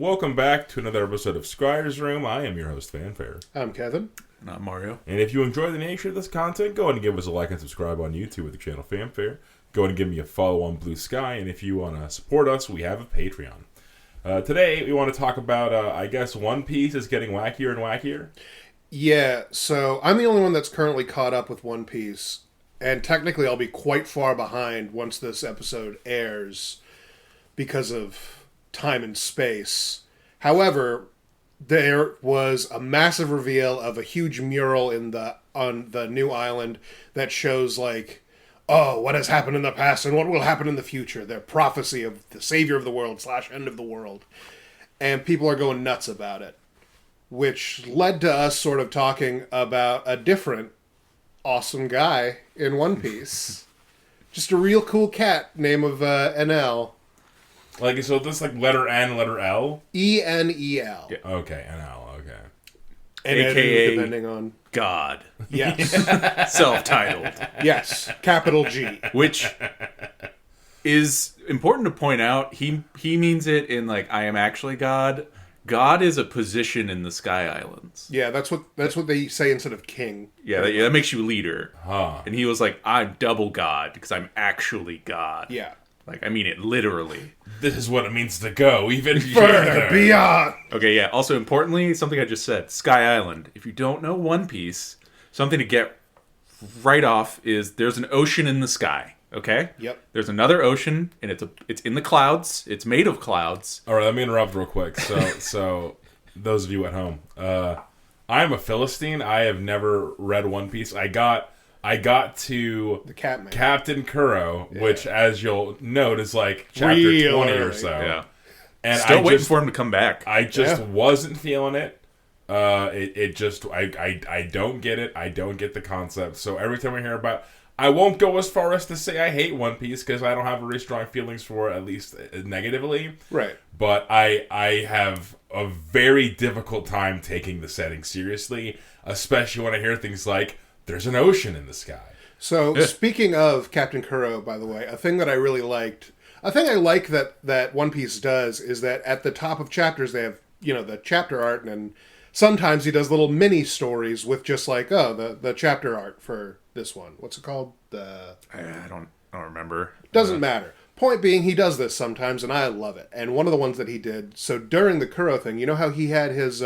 Welcome back to another episode of Scryer's Room. I am your host, Famfare. I'm Kevin. Not Mario. And if you enjoy the nature of this content, go ahead and give us a like and subscribe on YouTube with the channel Famfare. Go ahead and give me a follow on Blue Sky. And if you want to support us, we have a Patreon. Today, we want to talk about, I guess, One Piece is getting wackier and wackier. Yeah, so I'm the only one that's currently caught up with One Piece. And technically, I'll be quite far behind once this episode airs because of time and space. However, there was a massive reveal of a huge mural on the new island that shows, like, oh, what has happened in the past and what will happen in the future. Their prophecy of the savior of the world / end of the world. And people are going nuts about it. Which led to us sort of talking about a different awesome guy in One Piece. Just a real cool cat, name of NL. Like, so this like letter N, letter L? E-N-E-L. Yeah, okay, NL, okay. And AKA depending on... God. Yes. Self-titled. Yes. Capital G. Which is important to point out. He means it in, like, I am actually God. God is a position in the Sky Islands. Yeah, that's what they say instead of king. Yeah, that makes you leader. Huh. And he was like, I'm double God because I'm actually God. Yeah. Like, I mean it literally. This is what it means to go even Further beyond. Okay, yeah. Also, importantly, something I just said. Sky Island. If you don't know One Piece, something to get right off is there's an ocean in the sky. Okay? Yep. There's another ocean, and it's in the clouds. It's made of clouds. All right, let me interrupt real quick. So those of you at home, I'm a Philistine. I have never read One Piece. I got to The Catman. Captain Kuro, which, as you'll note, is like chapter Real 20 or early. so. Yeah. And Still waiting for him to come back. I just wasn't feeling it. I don't get it. I don't get the concept. So every time I hear about, I won't go as far as to say I hate One Piece because I don't have very strong feelings for it, at least negatively. Right. But I have a very difficult time taking the setting seriously, especially when I hear things like, there's an ocean in the sky. So, speaking of Captain Kuro, by the way, a thing that I really liked, a thing I like that One Piece does is that at the top of chapters they have, the chapter art, and sometimes he does little mini stories with just like, the chapter art for this one. What's it called? I don't remember. Doesn't matter. Point being, he does this sometimes, and I love it. And one of the ones that he did, so during the Kuro thing, you know how he had his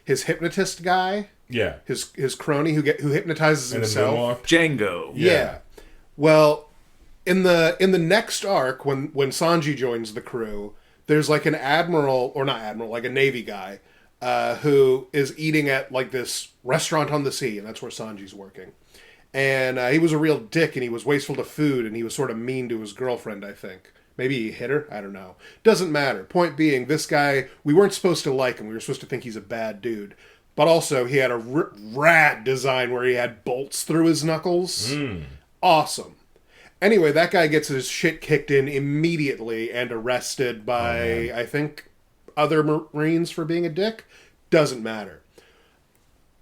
hypnotist guy? Yeah. His crony who hypnotizes And himself. Django. Yeah. Well, in the next arc, when Sanji joins the crew, there's like an like a Navy guy, who is eating at like this restaurant on the sea, and that's where Sanji's working. And he was a real dick, and he was wasteful to food, and he was sort of mean to his girlfriend, I think. Maybe he hit her? I don't know. Doesn't matter. Point being, this guy, we weren't supposed to like him. We were supposed to think he's a bad dude. But also, he had a rad design where he had bolts through his knuckles. Awesome. Anyway, that guy gets his shit kicked in immediately and arrested by, I think, other Marines for being a dick. Doesn't matter.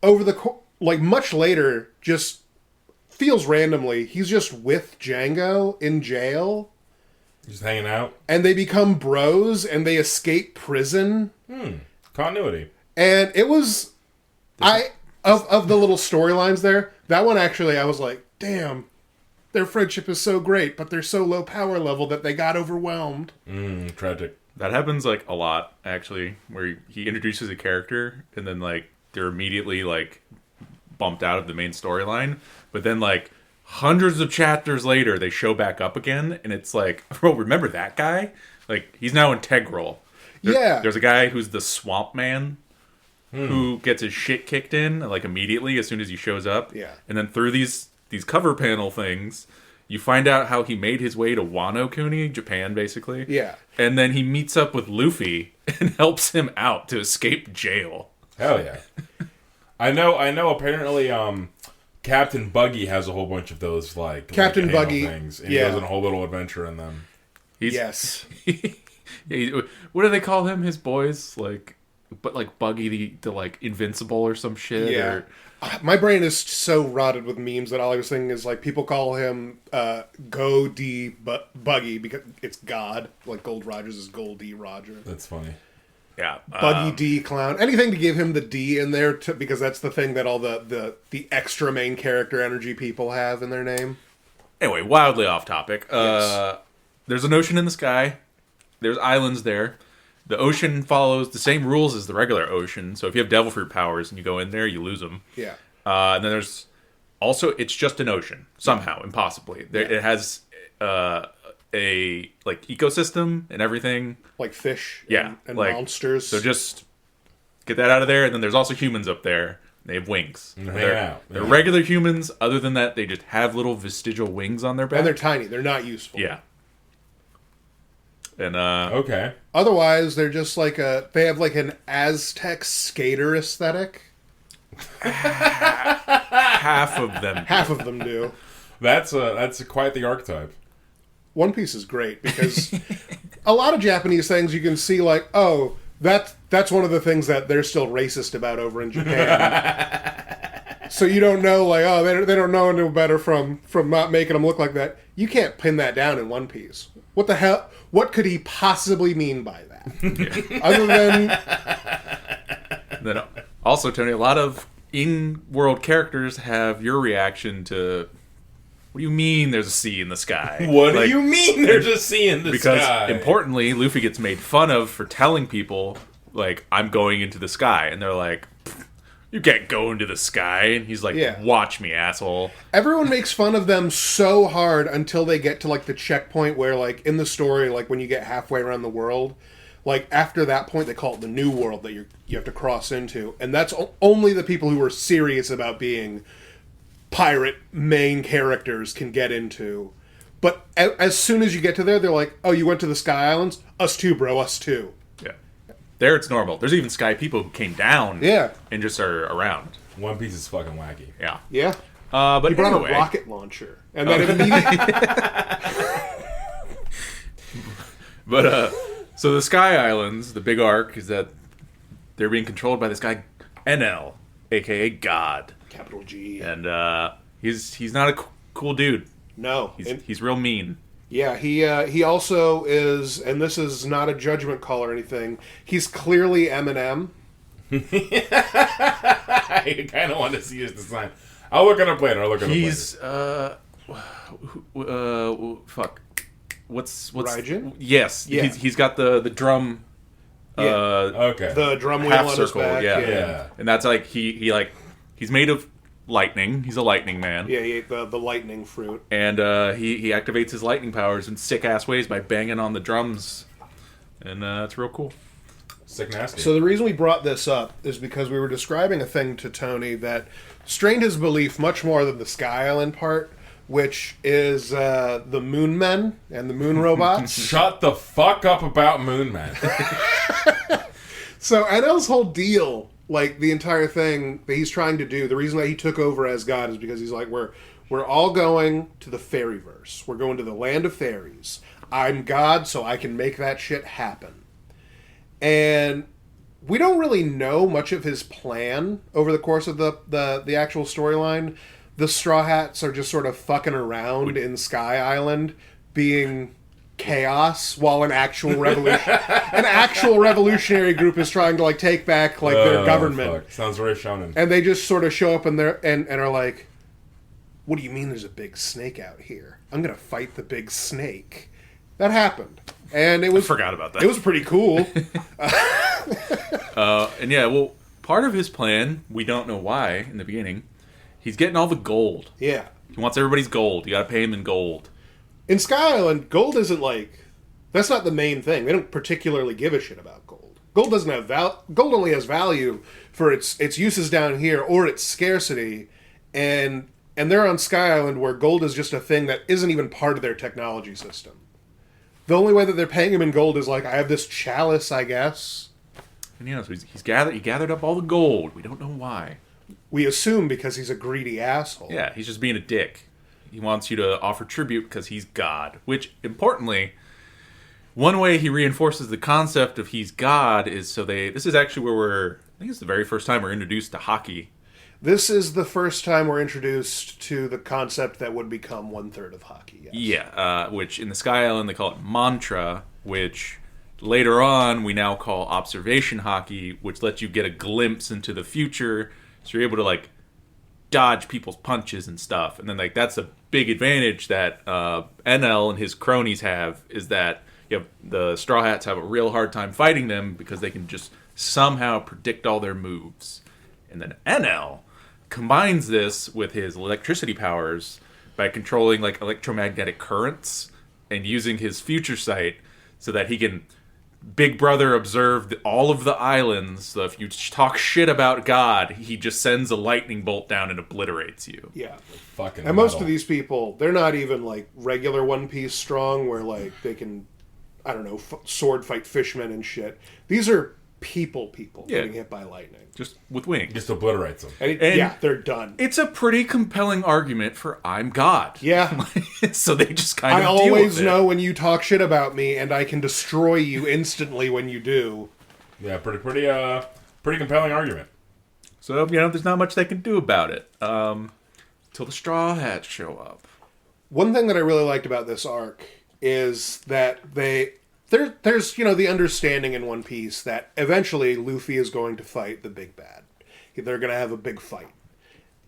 Much later, just feels randomly, he's just with Django in jail. Just hanging out. And they become bros, and they escape prison. Continuity. And it was... Of the little storylines there, that one actually, I was like, damn, their friendship is so great, but they're so low power level that they got overwhelmed. Tragic. That happens, like, a lot, actually, where he introduces a character, and then, like, they're immediately, like, bumped out of the main storyline, but then, like, hundreds of chapters later, they show back up again, and it's like, oh, remember that guy? Like, he's now integral. There's a guy who's the Swamp Man, who gets his shit kicked in, like, immediately as soon as he shows up. Yeah. And then through these cover panel things, you find out how he made his way to Wano Kuni, Japan, basically. Yeah. And then he meets up with Luffy and helps him out to escape jail. Hell yeah. I know apparently Captain Buggy has a whole bunch of those, like, Captain Buggy things, and he goes on a whole little adventure in them. Yes. What do they call him? His boys? But like Buggy the like Invincible or some shit. Yeah. My brain is so rotted with memes that all I was thinking is like people call him Go D Buggy because it's God. Like Gold Rogers is Gold D Roger. That's funny. Yeah. Buggy D clown. Anything to give him the D in there, because that's the thing that all the extra main character energy people have in their name. Anyway, wildly off topic. Yes. There's an ocean in the sky. There's islands there. The ocean follows the same rules as the regular ocean. So if you have devil fruit powers and you go in there, you lose them. Yeah. And then there's also, it's just an ocean somehow, impossibly. It has a like ecosystem and everything, like fish. Yeah, and like, monsters. So just get that out of there. And then there's also humans up there. They have wings. They're regular humans. Other than that, they just have little vestigial wings on their back. And they're tiny. They're not useful. Yeah. And okay. Otherwise, they're just like they have like an Aztec skater aesthetic. Half of them. Half of them do. That's quite the archetype. One Piece is great because a lot of Japanese things you can see like, oh, that's one of the things that they're still racist about over in Japan. So you don't know, like, oh, they don't know no better from not making them look like that. You can't pin that down in One Piece. What the hell? What could he possibly mean by that? Yeah. Other than... Then also, Tony, a lot of in-world characters have your reaction to... What do you mean there's a sea in the sky? What do you mean there's a sea in the because, sky? Because, importantly, Luffy gets made fun of for telling people, like, I'm going into the sky. And they're like, you can't go into the sky. And he's like, watch me, asshole. Everyone makes fun of them so hard until they get to, like, the checkpoint where, like, in the story, like, when you get halfway around the world, like, after that point, they call it the New World that you have to cross into. And that's only the people who are serious about being pirate main characters can get into. But as soon as you get to there, they're like, oh, you went to the Sky Islands? Us too, bro, us too. Yeah. There it's normal. There's even sky people who came down and just are around. One Piece is fucking wacky. Yeah. Yeah. But he brought anyway. a rocket launcher. And then immediately... But, so the Sky Islands, the big arc, is that they're being controlled by this guy, NL, a.k.a. God. Capital G. And he's not a cool dude. No. He's real mean. Yeah, he also is, and this is not a judgment call or anything, he's clearly Eminem. I kind of want to see his design. I'll look at him later. He's, fuck. What's Raijin? Yes. Yeah. He's got the drum. Okay. The drum wheel half on circle. his back. Yeah. And that's like he's made of lightning. He's a lightning man. Yeah, he ate the lightning fruit. And he activates his lightning powers in sick ass ways by banging on the drums, and it's real cool. Sick nasty. So the reason we brought this up is because we were describing a thing to Tony that strained his belief much more than the Sky Island part, which is the Moon Men and the Moon Robots. Shut the fuck up about Moon Men. So NL's whole deal, like the entire thing that he's trying to do, the reason that he took over as God is because he's like, we're all going to the fairyverse. We're going to the land of fairies. I'm God, so I can make that shit happen. And we don't really know much of his plan over the course of the actual storyline. The Straw Hats are just sort of fucking around in Sky Island, being chaos, while an actual revolutionary group is trying to like take back like their government. Fuck. Sounds very shonen. And they just sort of show up and are like, "What do you mean? There's a big snake out here? I'm gonna fight the big snake." That happened, and I forgot about that. It was pretty cool. And yeah, well, part of his plan, we don't know why in the beginning. He's getting all the gold. Yeah. He wants everybody's gold. You gotta pay him in gold. In Sky Island, gold isn't like... That's not the main thing. They don't particularly give a shit about gold. Gold doesn't have gold only has value for its uses down here or its scarcity. And they're on Sky Island where gold is just a thing that isn't even part of their technology system. The only way that they're paying him in gold is like, I have this chalice, I guess. And yeah, so he gathered up all the gold. We don't know why. We assume because he's a greedy asshole. Yeah, he's just being a dick. He wants you to offer tribute because he's God. Which, importantly, one way he reinforces the concept of he's God is this is actually where I think it's the very first time we're introduced to hockey. This is the first time we're introduced to the concept that would become 1/3 of hockey. Yes. Yeah, which in the Sky Island they call it mantra, which later on we now call observation hockey, which lets you get a glimpse into the future, so you're able to like dodge people's punches and stuff. And then like that's a big advantage that NL and his cronies have, is that the Straw Hats have a real hard time fighting them because they can just somehow predict all their moves. And then NL combines this with his electricity powers by controlling like electromagnetic currents and using his future sight so that he can Big Brother observe all of the islands. So if you talk shit about God, he just sends a lightning bolt down and obliterates you. Yeah. Fucking And most metal. of these people, they're not even like regular One Piece strong where like they can, I don't know, sword fight fishmen and shit. These are people getting hit by lightning. Just with wings. Just obliterates them. And And they're done. It's a pretty compelling argument for I'm God. Yeah. So they just kind I of deal always with it. know when you talk shit about me, and I can destroy you instantly when you do. Yeah, pretty compelling argument. So, there's not much they can do about it. Till the Straw Hats show up. One thing that I really liked about this arc is that there's the understanding in One Piece that eventually Luffy is going to fight the big bad. They're going to have a big fight.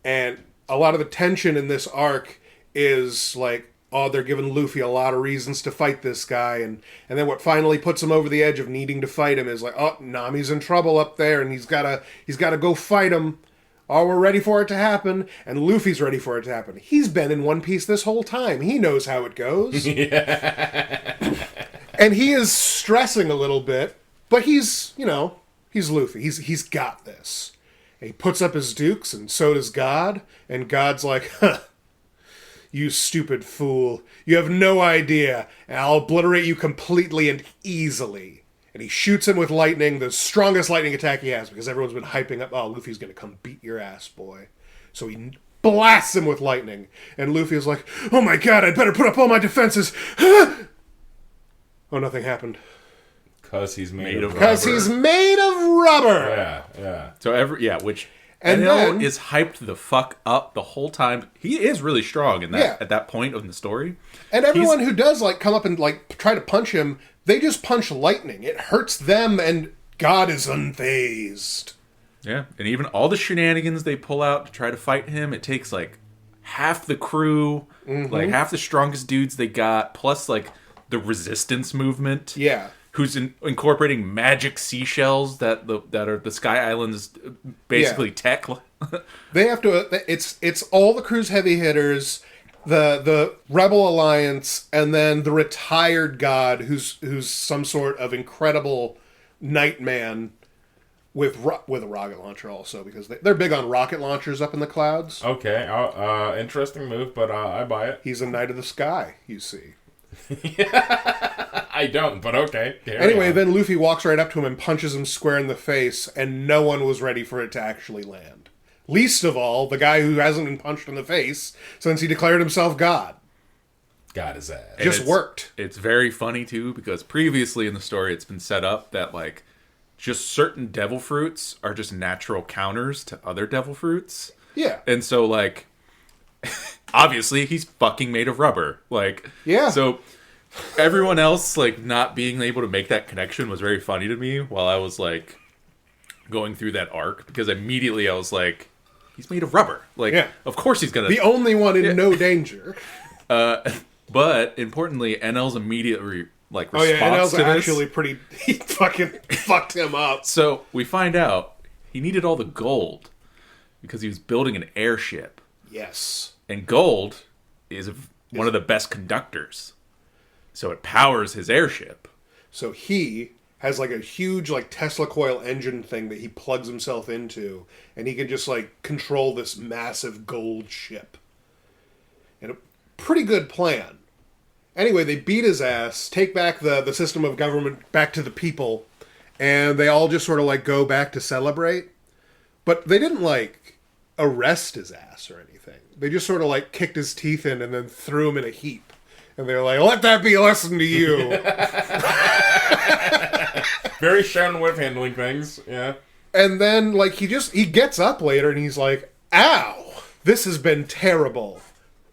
And a lot of the tension in this arc is like, oh, they're giving Luffy a lot of reasons to fight this guy, and then what finally puts him over the edge of needing to fight him is like, oh, Nami's in trouble up there, and he's gotta go fight him. Oh, we're ready for it to happen, and Luffy's ready for it to happen. He's been in One Piece this whole time. He knows how it goes. And he is stressing a little bit, but he's Luffy. He's got this. And he puts up his dukes, and so does God, and God's like, huh, you stupid fool. You have no idea, and I'll obliterate you completely and easily. And he shoots him with lightning, the strongest lightning attack he has, because everyone's been hyping up, oh, Luffy's going to come beat your ass, boy. So he blasts him with lightning, and Luffy is like, oh my god, I'd better put up all my defenses. Oh, nothing happened. Because he's made of rubber. Because he's made of rubber! Yeah. So which And NL then- is hyped the fuck up the whole time. He is really strong in that Yeah. at that point in the story. And everyone who does come up and try to punch him, they just punch lightning. It hurts them, and God is unfazed. Yeah, and even all the shenanigans they pull out to try to fight him, it takes like half the crew, like half the strongest dudes they got, plus like the resistance movement. Yeah. Who's incorporating magic seashells that are the Sky Islands basically tech. They have to. It's all the crew's heavy hitters, the Rebel Alliance, and then the retired God, who's some sort of incredible nightman with a rocket launcher also, because they're big on rocket launchers up in the clouds. Okay. Interesting move, but I buy it. He's a knight of the sky, you see. I don't, but okay. Anyway, then Luffy walks right up to him and punches him square in the face, and no one was ready for it to actually land. Least of all, the guy who hasn't been punched in the face since he declared himself God. got his ass. Just worked. It's very funny too, because previously in the story it's been set up that like just certain devil fruits are just natural counters to other devil fruits. Yeah. And so like obviously he's fucking made of rubber. Like Yeah. So everyone else like not being able to make that connection was very funny to me while I was like going through that arc, because immediately I was like, he's made of rubber. Like Yeah. of course he's gonna The only one in no danger. But importantly, NL's immediate response Oh yeah, NL's to this. actually pretty. He fucking fucked him up. So we find out he needed all the gold because he was building an airship, Yes. and gold is one of the best conductors. So it powers his airship. So he has like a huge Tesla coil engine thing that he plugs himself into, and he can just control this massive gold ship. And a pretty good plan. Anyway, they beat his ass, take back the system of government back to the people, and they all just sort of go back to celebrate. But they didn't arrest his ass or anything. They just sort of kicked his teeth in and then threw him in a heap. And they're like, let that be a lesson to you. Very Sharon Whip handling things, yeah. And then he gets up later and he's like, ow, this has been terrible.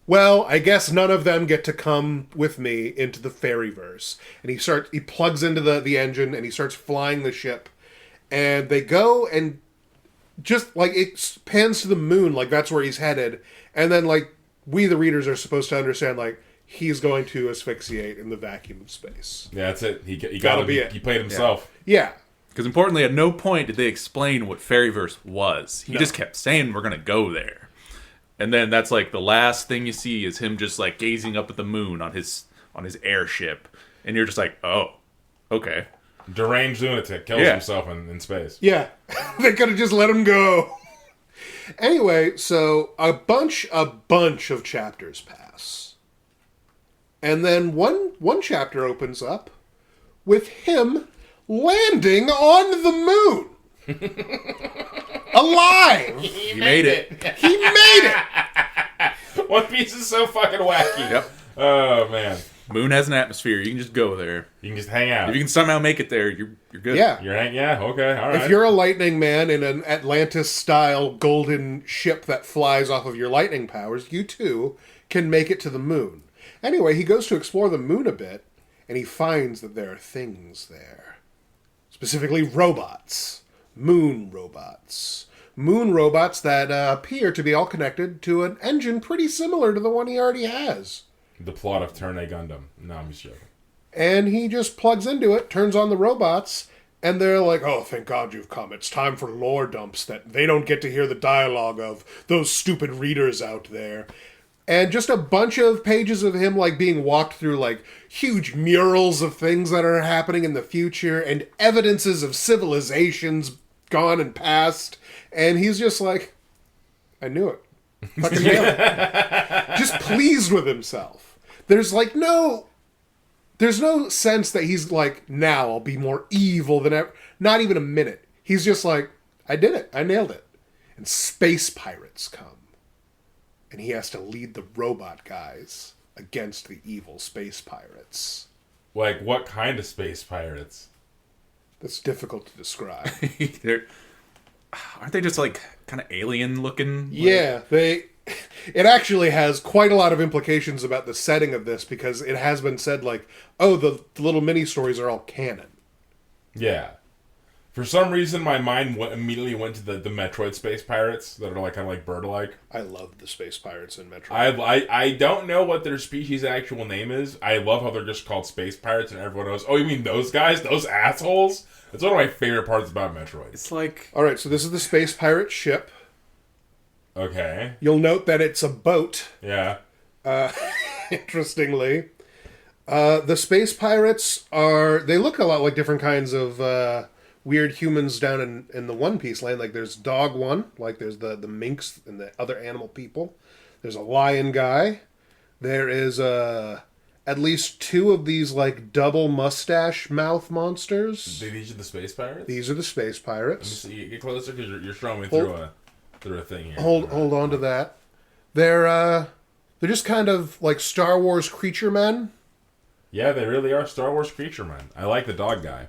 well, I guess none of them get to come with me into the fairyverse. And he plugs into the engine and he starts flying the ship. And they go and just, like, it pans to the moon, like that's where he's headed. And then, like, we, the readers, are supposed to understand, like, he's going to asphyxiate in the vacuum of space. Yeah, that's it. He That'll be it. He played himself. Yeah. Because importantly, at no point did they explain what Fairyverse was. He just kept saying, we're going to go there. And then that's like the last thing you see is him just like gazing up at the moon on his airship. And you're just like, oh, okay. Deranged lunatic kills himself in space. Yeah. They could have just let him go. Anyway, so a bunch of chapters pass. And then one chapter opens up with him landing on the moon. Alive! He made it. He made it! One Piece is so fucking wacky. Yep. Oh, man. Moon has an atmosphere. You can just go there. You can just hang out. If you can somehow make it there, you're good. Yeah. Yeah, okay, all right. If you're a lightning man in an Atlantis-style golden ship that flies off of your lightning powers, you too can make it to the moon. Anyway, he goes to explore the moon a bit, and he finds that there are things there. Specifically, robots. Moon robots. Moon robots that appear to be all connected to an engine pretty similar to the one he already has. The plot of Turn A Gundam. No, I'm just joking. And he just plugs into it, turns on the robots, and they're like, oh, thank God you've come. It's time for lore dumps that they don't get to hear the dialogue of those stupid readers out there. And just a bunch of pages of him, like, being walked through, like, huge murals of things that are happening in the future and evidences of civilizations gone and past. And he's just like, I knew it. Fucking nailed it. Just pleased with himself. There's no sense that he's like, now I'll be more evil than ever. Not even a minute. He's just like, I did it. I nailed it. And space pirates come. And he has to lead the robot guys against the evil space pirates. Like, what kind of space pirates? That's difficult to describe. Aren't they just like kind of alien looking? Yeah, it actually has quite a lot of implications about the setting of this, because it has been said, like, oh, the little mini stories are all canon. Yeah. For some reason, my mind immediately went to the Metroid space pirates that are like kind of like bird-like. I love the space pirates in Metroid. I don't know what their species' actual name is. I love how they're just called space pirates, and everyone knows. Oh, you mean those guys? Those assholes? That's one of my favorite parts about Metroid. It's like... All right, so this is the space pirate ship. Okay. You'll note that it's a boat. Yeah. Interestingly. The space pirates they look a lot like different kinds of weird humans down in the One Piece land. Like, there's Dog One, like there's the minks and the other animal people. There's a lion guy. There is at least two of these, like, double mustache mouth monsters. These are the space pirates? These are the space pirates. Let me see. Get closer, because you're showing me through a thing here. Hold on to that. They're just kind of like Star Wars creature men. Yeah, they really are Star Wars creature men. I like the dog guy.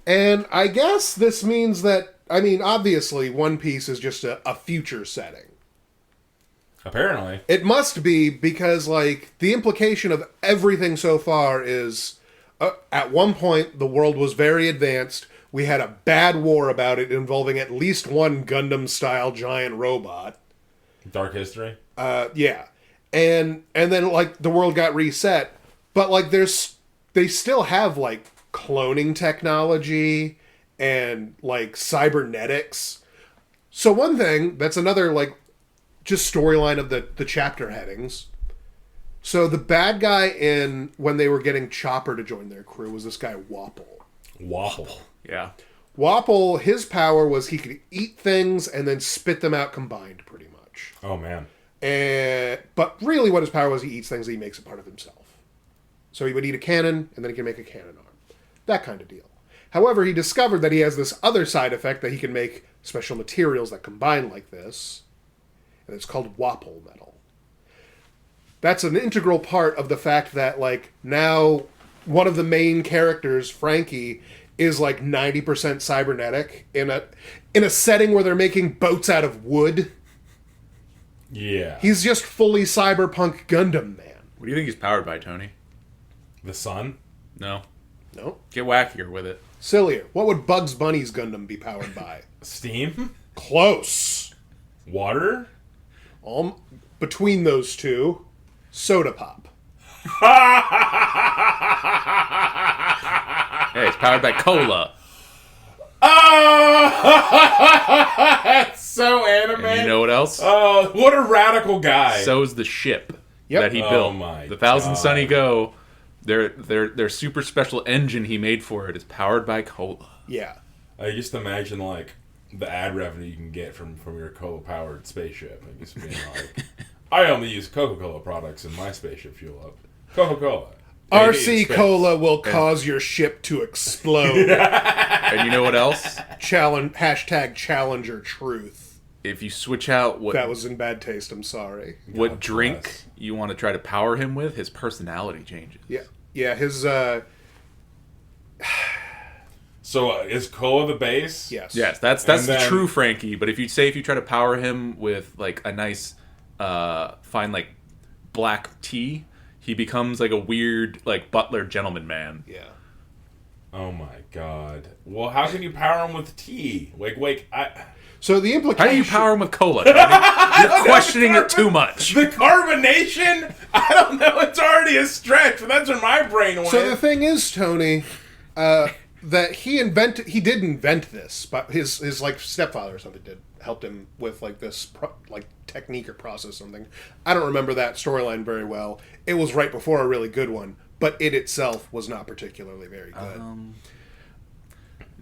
And I guess this means that, I mean, obviously One Piece is just a future setting. Apparently. It must be, because, like, the implication of everything so far is, at one point, the world was very advanced. We had a bad war about it involving at least one Gundam-style giant robot. Dark history? Yeah. And then, like, the world got reset. But, like, they still have, like, cloning technology and, like, cybernetics. So one thing, that's another, like, just storyline of the chapter headings. So the bad guy when they were getting Chopper to join their crew was this guy Wapple. Wapple. Yeah. Wapple, his power was he could eat things and then spit them out combined, pretty much. Oh, man. But really what his power was, he eats things and he makes a part of himself. So he would eat a cannon, and then he can make a cannon arm. That kind of deal. However, he discovered that he has this other side effect, that he can make special materials that combine like this. And it's called Wapple metal. That's an integral part of the fact that, like, now one of the main characters, Frankie, is like 90% cybernetic in a setting where they're making boats out of wood. Yeah. He's just fully cyberpunk Gundam man. What do you think he's powered by, Tony? The sun? No. No. Get wackier with it. Sillier. What would Bugs Bunny's Gundam be powered by? Steam? Close. Water? Between those two, soda pop. Hey, it's powered by cola. Oh! That's so anime. And you know what else? Oh, what a radical guy. So is the ship Yep. that he Oh built. my The Thousand God. Sunny Go. Their super special engine he made for it is powered by cola. Yeah. I just imagine, like, the ad revenue you can get from your cola-powered spaceship. Like, just being like, I only use Coca-Cola products in my spaceship fuel up. Coca-Cola. RC Cola will cause your ship to explode. And you know what else? Hashtag Challenger Truth. If you switch out what That was in bad taste, I'm sorry. what God drink bless. you want to try to power him with, his personality changes. Yeah. Yeah, his, So, is cola the base? yes. Yes, that's And the then- true Frankie. But if you try to power him with like a nice, fine like black tea, he becomes like a weird like butler gentleman man. Yeah. Oh my god. Well, how can you power him with tea? So the implication... How do you power him with cola? Tony? You're questioning it too much. The carbonation? I don't know. It's already a stretch, but that's where my brain went. So the thing is, Tony, that he did invent this, but his like stepfather or something helped him with like this technique or process or something. I don't remember that storyline very well. It was right before a really good one, but it itself was not particularly very good.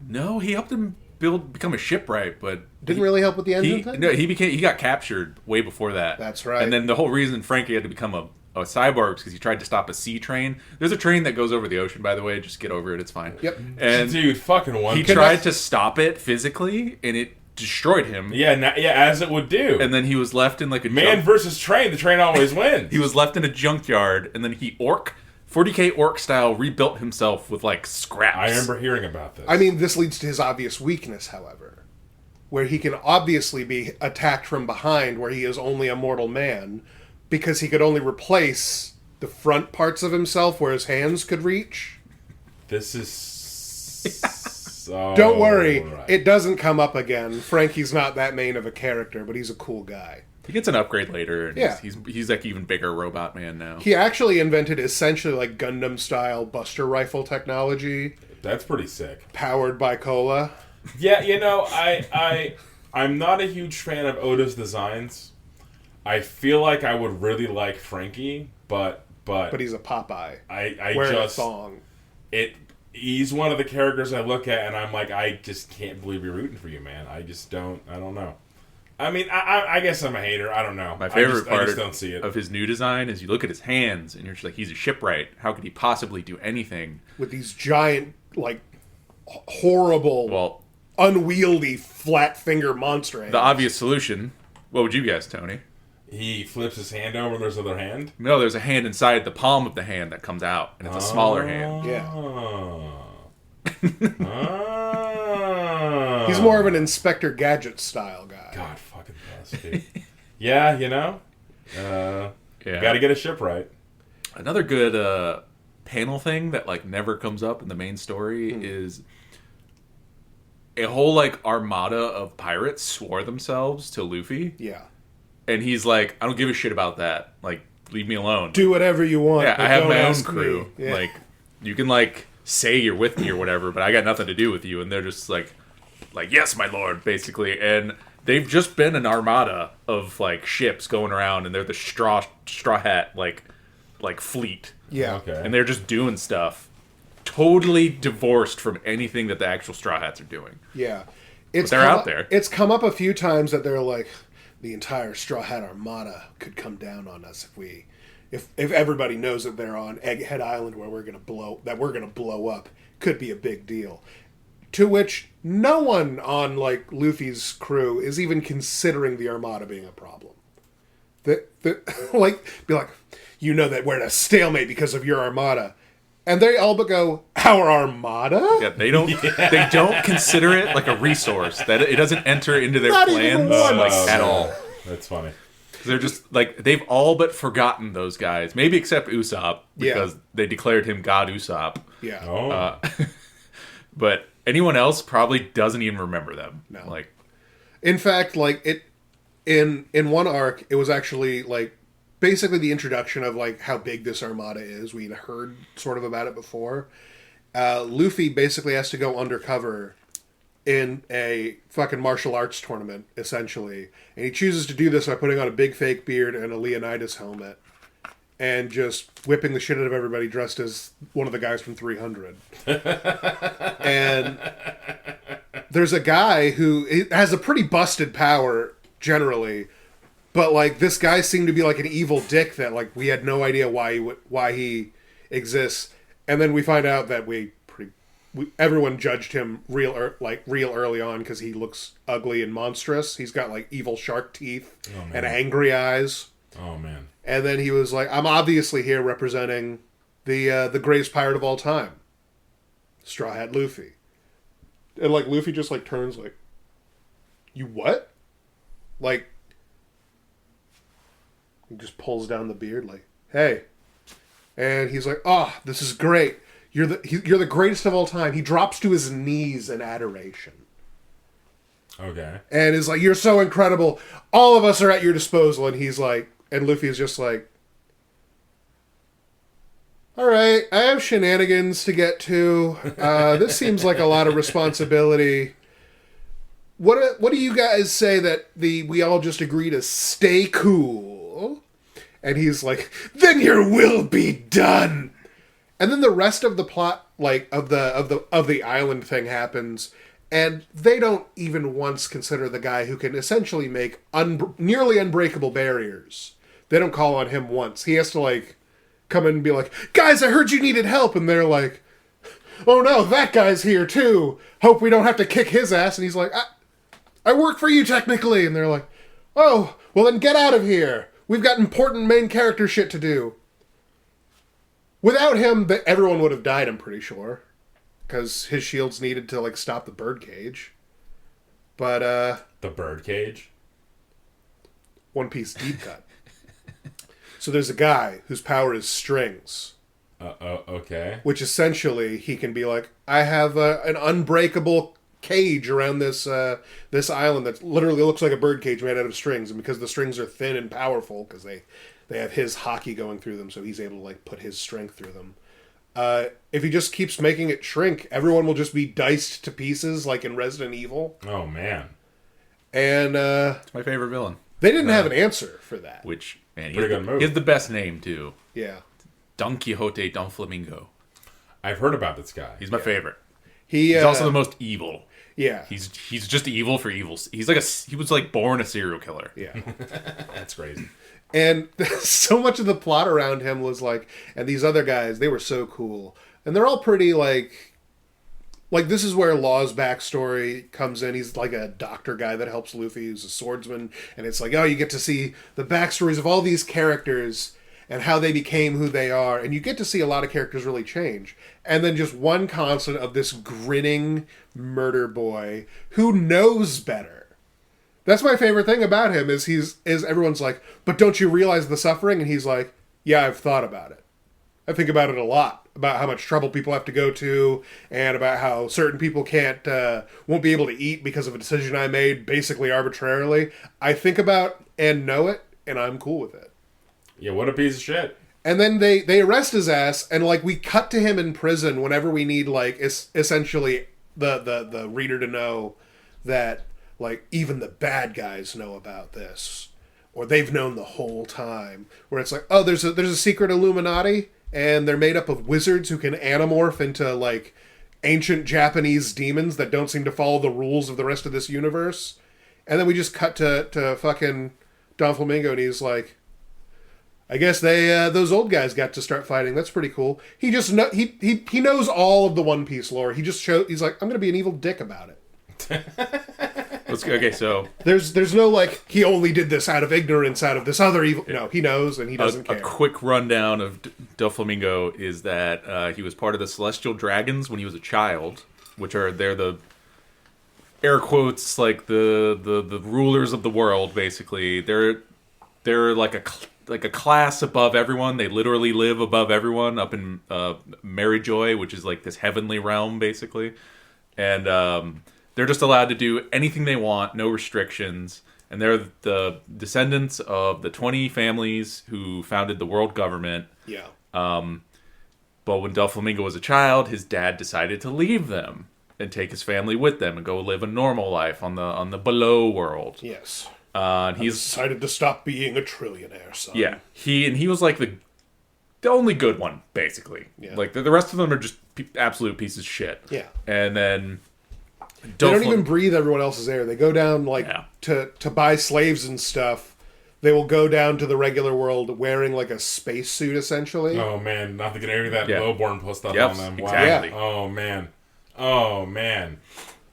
No, he helped him become a shipwright, but Didn't really help with the engine thing? No, he got captured way before that. That's right. And then the whole reason Frankie had to become a cyborg is because he tried to stop a sea train. There's a train that goes over the ocean, by the way. Just get over it; it's fine. Yep. And dude, fucking one. he tried to stop it physically, and it destroyed him. Yeah, as it would do. And then he was left in like a Man versus train, the train always wins. He was left in a junkyard, and then he 40K orc style rebuilt himself with like scraps. I remember hearing about this. I mean, this leads to his obvious weakness, however, where he can obviously be attacked from behind, where he is only a mortal man, because he could only replace the front parts of himself where his hands could reach. This is so... Don't worry, right. it doesn't come up again. Frankie's not that main of a character, but he's a cool guy. He gets an upgrade later, and Yeah. he's like even bigger robot man now. He actually invented essentially like Gundam-style Buster Rifle technology, That's pretty sick. powered by cola. Yeah, you know, I'm not a huge fan of Oda's designs. I feel like I would really like Frankie, but But he's a Popeye. I wearing just a thong. he's one of the characters I look at and I'm like, I just can't believe you're rooting for you, man. I don't know. I mean, I guess I'm a hater. I don't know. My favorite I part just don't see it. of his new design is you look at his hands, and you're just like, he's a shipwright. How could he possibly do anything? With these giant, like, horrible, Well, unwieldy, flat finger monster hands. the obvious solution. What would you guess, Tony? He flips his hand over and there's another hand. No, there's a hand inside the palm of the hand that comes out, and it's a smaller hand. Yeah. Oh. He's more of an Inspector Gadget style guy. God fucking bless, dude. Yeah, you know. Yeah. Got to get a ship right. Another good panel thing that like never comes up in the main story is a whole like armada of pirates swore themselves to Luffy, Yeah. and he's like, I don't give a shit about that. Like, leave me alone. Do whatever you want. Yeah, but I have don't my own ask me. crew. Yeah. Like, you can like say you're with me or whatever, but I got nothing to do with you. And they're just like, yes, my lord, basically. And they've just been an armada of like ships going around, and they're the straw hat like fleet, Yeah. Okay. and they're just doing stuff totally divorced from anything that the actual Straw Hats are doing. Yeah. It's they're come out up- there. It's come up a few times that they're like, the entire Straw Hat Armada could come down on us if everybody knows that they're on Egghead Island where we're gonna blow up. Could be a big deal. To which no one on like Luffy's crew is even considering the Armada being a problem. Like be like, you know that we're at a stalemate because of your Armada. And they all but go, our Armada? Yeah, they don't consider it like a resource, that it doesn't enter into their Not even plans once. like, at all. That's funny. They're just like they've all but forgotten those guys, maybe except Usopp because they declared him God Usopp. Yeah. Oh. But anyone else probably doesn't even remember them. No. Like, in fact, like it in one arc, it was actually like basically the introduction of like how big this armada is. We'd heard sort of about it before. Luffy basically has to go undercover in a fucking martial arts tournament, essentially. And he chooses to do this by putting on a big fake beard and a Leonidas helmet. And just whipping the shit out of everybody dressed as one of the guys from 300. And there's a guy who has a pretty busted power, generally. But, like, this guy seemed to be, like, an evil dick that, like, we had no idea why he exists. And then we find out that everyone judged him real early on because he looks ugly and monstrous. He's got, like, evil shark teeth and angry eyes. Oh, man. And then he was like, I'm obviously here representing the greatest pirate of all time. Straw Hat Luffy. And, like, Luffy just, like, turns like, you what? Like, he just pulls down the beard like, hey. And he's like, oh, this is great. You're the greatest of all time. He drops to his knees in adoration. Okay. And is like, you're so incredible. All of us are at your disposal. And he's like, and Luffy's just like, all right, I have shenanigans to get to. This seems like a lot of responsibility. What do you guys say that we all just agree to stay cool? And he's like, then your will be done. And then the rest of the plot, like of the island thing happens, and they don't even once consider the guy who can essentially make nearly unbreakable barriers. They don't call on him once. He has to, like, come in and be like, guys, I heard you needed help. And they're like, oh no, that guy's here too. Hope we don't have to kick his ass. And he's like, I work for you technically. And they're like, oh, well then get out of here. We've got important main character shit to do. Without him, everyone would have died, I'm pretty sure. Because his shield's needed to, like, stop the birdcage. But, The birdcage? One Piece deep cut. So there's a guy whose power is strings. Okay. Which essentially, he can be like, I have an unbreakable cage around this island that literally looks like a birdcage made out of strings. And because the strings are thin and powerful, because they have his hockey going through them, so he's able to, like, put his strength through them. If he just keeps making it shrink, everyone will just be diced to pieces, like in Resident Evil. Oh, man. And, it's my favorite villain. They didn't have an answer for that. Which, man, Pretty good move. He has the best name, too. Yeah. Donquixote Doflamingo. I've heard about this guy. He's my favorite. He's also the most evil. Yeah. He's just evil for evil. He was like born a serial killer. Yeah. That's crazy. And so much of the plot around him was like, and these other guys, they were so cool. And they're all pretty like this is where Law's backstory comes in. He's like a doctor guy that helps Luffy, who's a swordsman. And it's like, oh, you get to see the backstories of all these characters and how they became who they are. And you get to see a lot of characters really change. And then just one constant of this grinning murder boy who knows better. That's my favorite thing about him is everyone's like, but don't you realize the suffering? And he's like, yeah, I've thought about it. I think about it a lot, about how much trouble people have to go to and about how certain people won't be able to eat because of a decision I made basically arbitrarily. I think about and know it, and I'm cool with it. Yeah, what a piece of shit. And then they arrest his ass, and, like, we cut to him in prison whenever we need, like, essentially the reader to know that, like, even the bad guys know about this, or they've known the whole time. Where it's like, oh, there's a secret Illuminati, and they're made up of wizards who can animorph into, like, ancient Japanese demons that don't seem to follow the rules of the rest of this universe. And then we just cut to fucking Doflamingo, and he's like, I guess those old guys got to start fighting. That's pretty cool. He just he knows all of the One Piece lore. He's like, I'm gonna be an evil dick about it. Okay, so there's no like he only did this out of ignorance, out of this other evil. No, he knows and he doesn't care. A quick rundown of Doflamingo is that he was part of the Celestial Dragons when he was a child, which they're the air quotes like the rulers of the world. Basically, they're they're like a class above everyone. They literally live above everyone up in Mary Joy, which is like this heavenly realm, basically. And they're just allowed to do anything they want, no restrictions. And they're the descendants of the 20 families who founded the world government. Yeah. But when Doflamingo was a child, his dad decided to leave them and take his family with them and go live a normal life on the below world. Yes. And He's decided to stop being a trillionaire, son. yeah, he was like the only good one, basically. Yeah. Like the rest of them are just absolute pieces of shit. Yeah. And then They don't even breathe everyone else's air. They go down to buy slaves and stuff. They will go down to the regular world wearing like a spacesuit, essentially. Oh man, not to get any of that lowborn plus stuff Yep, on them. Wow. exactly. Oh man. Oh man.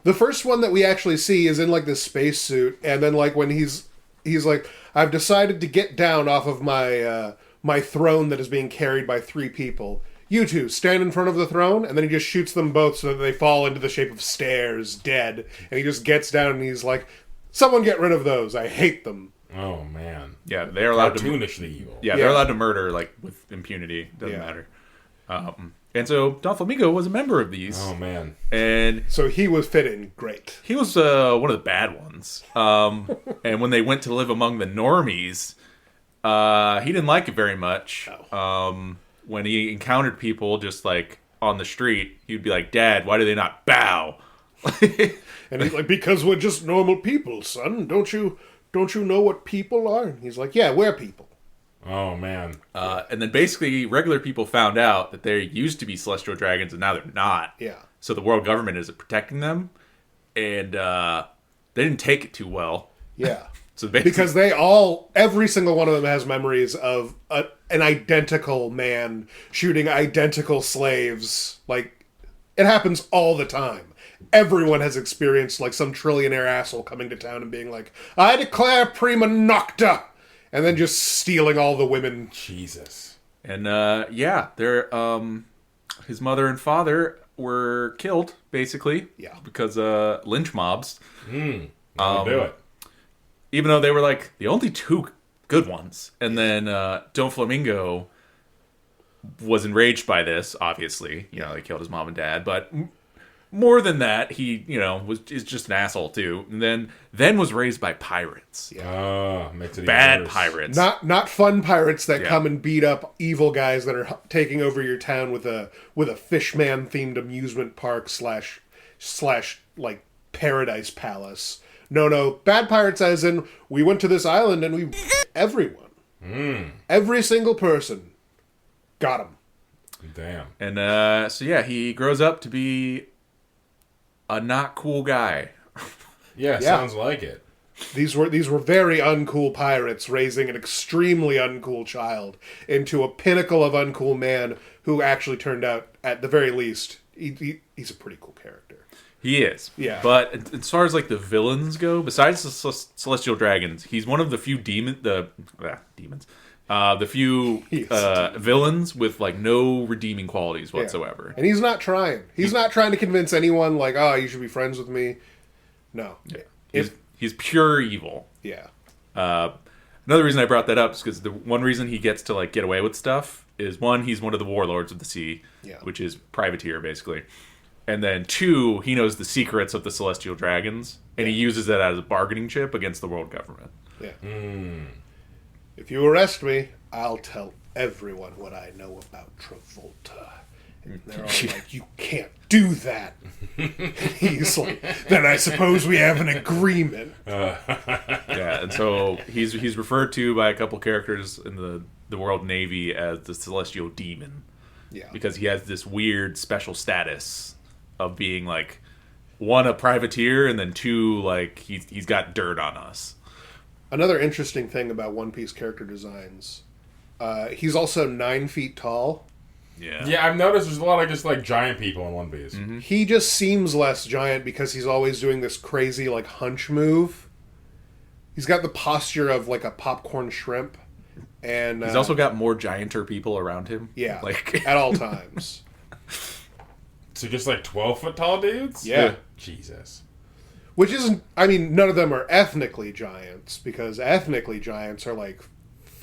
The first one that we actually see is in like this spacesuit, and then like when he's like, I've decided to get down off of my my throne that is being carried by 3 people. You two stand in front of the throne, and then he just shoots them both so that they fall into the shape of stairs, dead. And he just gets down and he's like, "Someone get rid of those. I hate them." Oh man. Yeah, they're allowed to Cartoonishly evil. Yeah, they're allowed to murder like with impunity. Doesn't matter. And so Doflamingo was a member of these. Oh man. And So he was fit in great. he was one of the bad ones. And when they went to live among the normies, he didn't like it very much. When he encountered people just like on the street, he'd be like, "Dad, why do they not bow?" And he's like, "Because we're just normal people, son. Don't you know what people are?" And he's like, "Yeah, we're people." Oh man. And then basically regular people found out that there used to be celestial dragons and now they're not. Yeah. So the world government is protecting them. And they didn't take it too well. Yeah. So basically, Because every single one of them has memories of an identical man shooting identical slaves. Like, it happens all the time. Everyone has experienced, like, some trillionaire asshole coming to town and being like, "I declare prima nocta!" And then just stealing all the women. Jesus. And they're his mother and father were killed, basically. Yeah. Because lynch mobs. I'll do it. Even though they were like the only 2 good ones. And then Doflamingo was enraged by this, obviously. You know, they killed his mom and dad. But more than that, he, is just an asshole too. And then was raised by pirates. Makes it Bad even worse. pirates. Not fun pirates that come and beat up evil guys that are taking over your town with a fishman themed amusement park slash like paradise palace. No, bad pirates as in we went to this island and we everyone. Every single person got him. Damn. And he grows up to be a not cool guy. Yeah, sounds like it. These were very uncool pirates raising an extremely uncool child into a pinnacle of uncool man who actually turned out, at the very least, he's a pretty cool character. He is. Yeah. But as far as like the villains go, besides the celestial dragons, he's one of the few the few villains with like no redeeming qualities whatsoever. Yeah. And he's not trying. He's not trying to convince anyone like, "Oh, you should be friends with me." No. Yeah. He's pure evil. Yeah. Another reason I brought that up is because the one reason he gets to like get away with stuff is 1, he's one of the warlords of the sea, which is privateer basically. And then 2, he knows the secrets of the celestial dragons, and he uses that as a bargaining chip against the world government. Yeah. If you arrest me, I'll tell everyone what I know about Travolta. And they're all like, "You can't do that." He's like, "Then I suppose we have an agreement." Yeah, and so he's referred to by a couple characters in the world navy as the celestial demon. Yeah. Because he has this weird special status of being like 1, a privateer, and then 2, like he's got dirt on us. Another interesting thing about One Piece character designs, he's also 9 feet tall. Yeah, I've noticed there's a lot of just like giant people in One Piece. Mm-hmm. He just seems less giant because he's always doing this crazy like hunch move. He's got the posture of like a popcorn shrimp, and He's also got more gianter people around him. yeah, like at all times. So just like 12-foot tall dudes? Yeah. Jesus. Which isn't, I mean, none of them are ethnically giants, because ethnically giants are like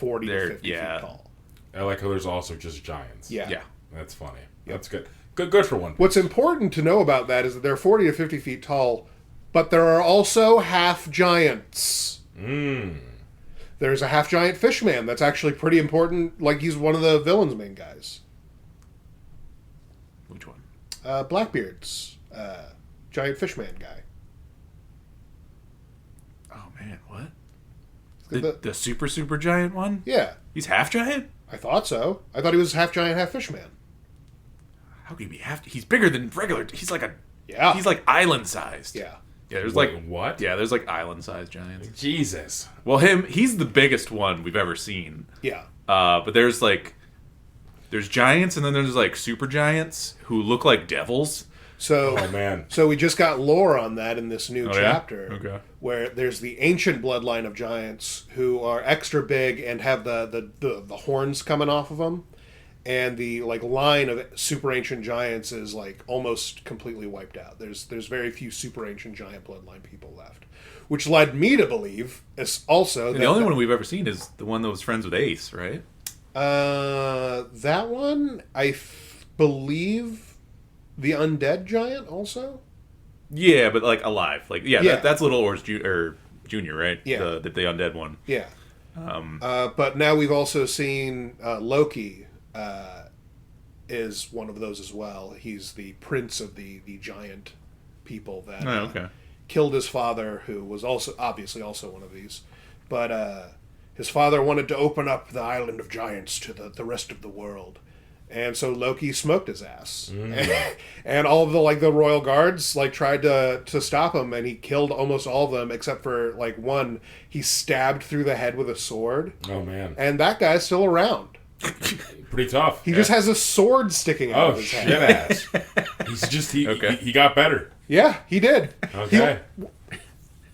40 to 50 feet tall. I like how there's also just giants. Yeah. That's funny. That's good. Good for one. What's important to know about that is that they're 40 to 50 feet tall, but there are also half giants. There's a half giant fishman that's actually pretty important. Like, he's one of the villain's main guys. Which one? Blackbeard's giant fishman guy. Oh man, what? The The super giant one? Yeah. He's half giant? I thought so. I thought he was half giant, half fishman. How can he be half? He's bigger than regular. He's like Yeah. He's like island sized. Yeah. Yeah, there's Wait, like what? Yeah, there's like island sized giants. Jesus. Well, he's the biggest one we've ever seen. Yeah. But there's giants, and then there's like super giants who look like devils. So, Oh, man. So we just got lore on that in this new Oh, yeah? chapter, Okay. where there's the ancient bloodline of giants who are extra big and have the horns coming off of them, and the like line of super ancient giants is like almost completely wiped out. There's very few super ancient giant bloodline people left, which led me to believe is also And the only one we've ever seen is the one that was friends with Ace, right? that one believe the undead giant also. Yeah, but like alive. Like Yeah. that's Little Or's Junior, right? Yeah. The undead one. Yeah. But now we've also seen Loki is one of those as well. He's the prince of the giant people that Oh, okay. killed his father, who was obviously also one of these. But his father wanted to open up the island of giants to the rest of the world. And so Loki smoked his ass. And all of the royal guards tried to stop him, and he killed almost all of them except for one he stabbed through the head with a sword. Oh, man. And that guy's still around. Pretty tough. He just has a sword sticking out of his shit head. ass. He's just Okay. he got better. Yeah, he did. Okay.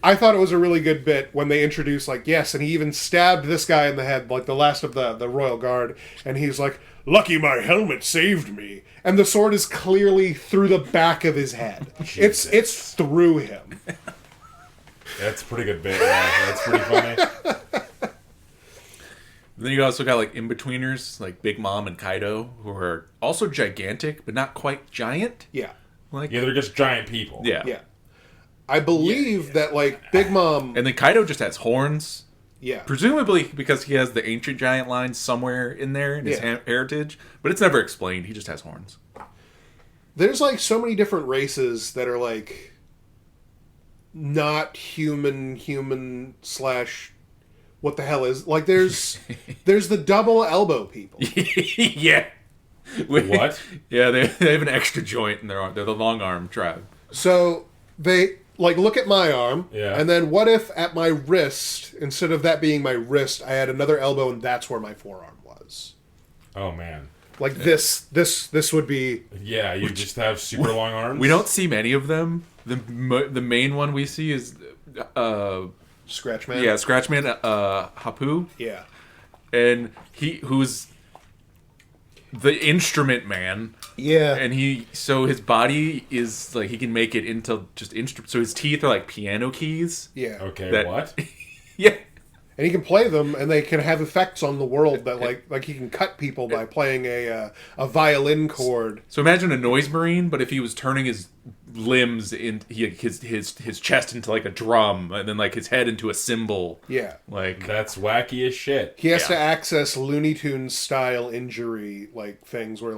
I thought it was a really good bit when they introduced yes, and he even stabbed this guy in the head, the last of the royal guard, and he's like, "Lucky my helmet saved me," and the sword is clearly through the back of his head. It's through him. That's a pretty good bit. Yeah. That's pretty funny. Then you also got in-betweeners like Big Mom and Kaido, who are also gigantic but not quite giant. Yeah, Like Yeah, they're just giant people. yeah. yeah. I believe that Big Mom. And then Kaido just has horns. Yeah, Presumably because he has the ancient giant line somewhere in there in his Yeah. heritage, but it's never explained. He just has horns. there's so many different races that are not human slash what the hell is there's the double elbow people. Yeah. What? Yeah, they have an extra joint in their arm. They're the long arm tribe. So they look at my arm, Yeah. and then what if at my wrist, instead of that being my wrist, I had another elbow and that's where my forearm was. Oh, man. This would be. Yeah, you just have super long arms. We don't see many of them. The main one we see is Scratchman. yeah, Scratchman Hapu, Yeah. and who's the instrument man. Yeah. And his body is he can make it into just instrument. So his teeth are like piano keys. Yeah. Okay, what? Yeah. And he can play them, and they can have effects on the world that like he can cut people by playing a violin chord. So imagine a noise marine, but if he was turning his limbs his chest into a drum, and then his head into a cymbal. Yeah. That's wacky as shit. He has Yeah. to access Looney Tunes style injury things where